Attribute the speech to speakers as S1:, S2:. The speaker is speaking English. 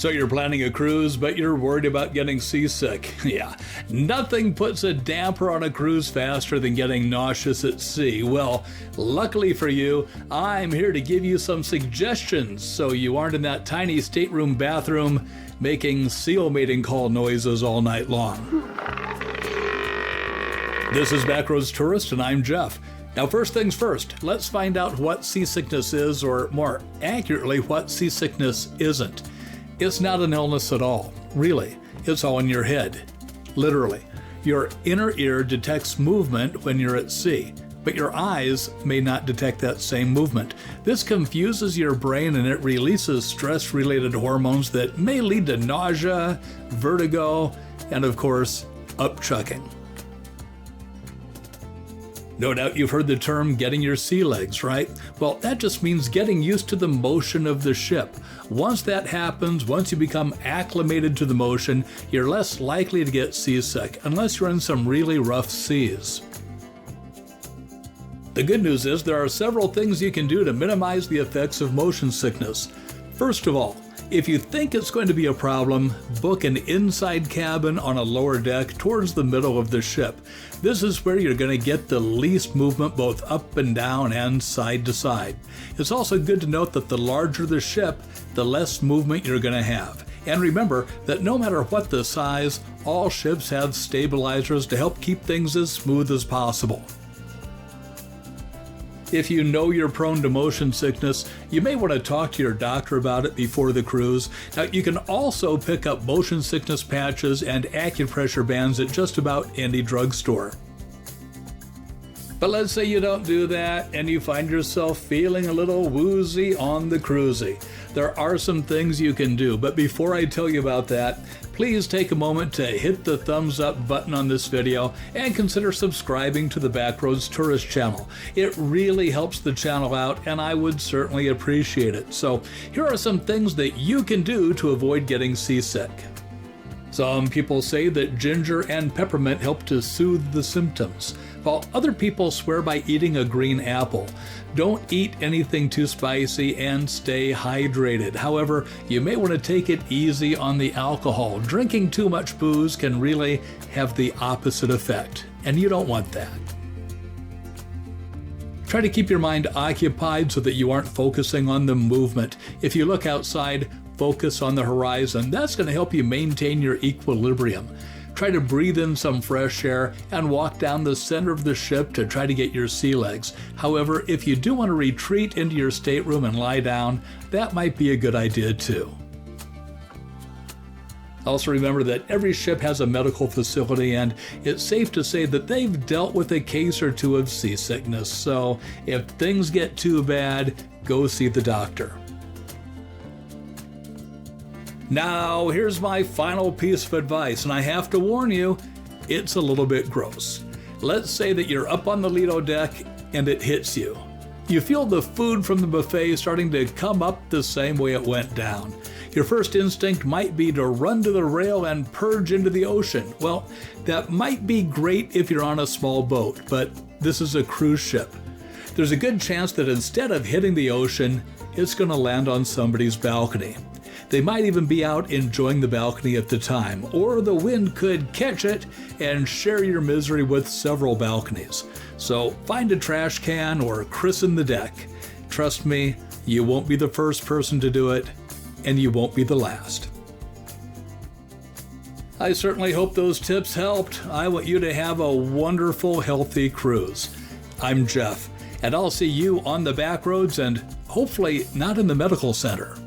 S1: So you're planning a cruise, but you're worried about getting seasick. Yeah, nothing puts a damper on a cruise faster than getting nauseous at sea. Well, luckily for you, I'm here to give you some suggestions so you aren't in that tiny stateroom bathroom making seal mating call noises all night long. This is Backroads Tourist, and I'm Jeff. Now, first things first, let's find out what seasickness is, or more accurately, what seasickness isn't. It's not an illness at all, really. It's all in your head. Literally, your inner ear detects movement when you're at sea, but your eyes may not detect that same movement. This confuses your brain and it releases stress-related hormones that may lead to nausea, vertigo, and of course, upchucking. No doubt you've heard the term getting your sea legs, right? Well, that just means getting used to the motion of the ship. Once that happens, once you become acclimated to the motion, you're less likely to get seasick, unless you're in some really rough seas. The good news is there are several things you can do to minimize the effects of motion sickness. First of all, if you think it's going to be a problem, book an inside cabin on a lower deck towards the middle of the ship. This is where you're going to get the least movement both up and down and side to side. It's also good to note that the larger the ship, the less movement you're going to have. And remember that no matter what the size, all ships have stabilizers to help keep things as smooth as possible. If you know you're prone to motion sickness, you may want to talk to your doctor about it before the cruise. Now, you can also pick up motion sickness patches and acupressure bands at just about any drugstore. But let's say you don't do that and you find yourself feeling a little woozy on the cruisy. There are some things you can do, but before I tell you about that, please take a moment to hit the thumbs up button on this video and consider subscribing to the Backroads Tourist channel. It really helps the channel out and I would certainly appreciate it. So here are some things that you can do to avoid getting seasick. Some people say that ginger and peppermint help to soothe the symptoms, while other people swear by eating a green apple. Don't eat anything too spicy and stay hydrated. However, you may want to take it easy on the alcohol. Drinking too much booze can really have the opposite effect, and you don't want that. Try to keep your mind occupied so that you aren't focusing on the movement. If you look outside, focus on the horizon. That's going to help you maintain your equilibrium. Try to breathe in some fresh air and walk down the center of the ship to try to get your sea legs. However, if you do want to retreat into your stateroom and lie down, that might be a good idea too. Also remember that every ship has a medical facility and it's safe to say that they've dealt with a case or two of seasickness. So if things get too bad, go see the doctor. Now, here's my final piece of advice, and I have to warn you, it's a little bit gross. Let's say that you're up on the Lido deck and it hits you. You feel the food from the buffet starting to come up the same way it went down. Your first instinct might be to run to the rail and purge into the ocean. Well, that might be great if you're on a small boat, but this is a cruise ship. There's a good chance that instead of hitting the ocean, it's going to land on somebody's balcony. They might even be out enjoying the balcony at the time, or the wind could catch it and share your misery with several balconies. So find a trash can or christen the deck. Trust me, you won't be the first person to do it, and you won't be the last. I certainly hope those tips helped. I want you to have a wonderful, healthy cruise. I'm Jeff, and I'll see you on the back roads and hopefully not in the medical center.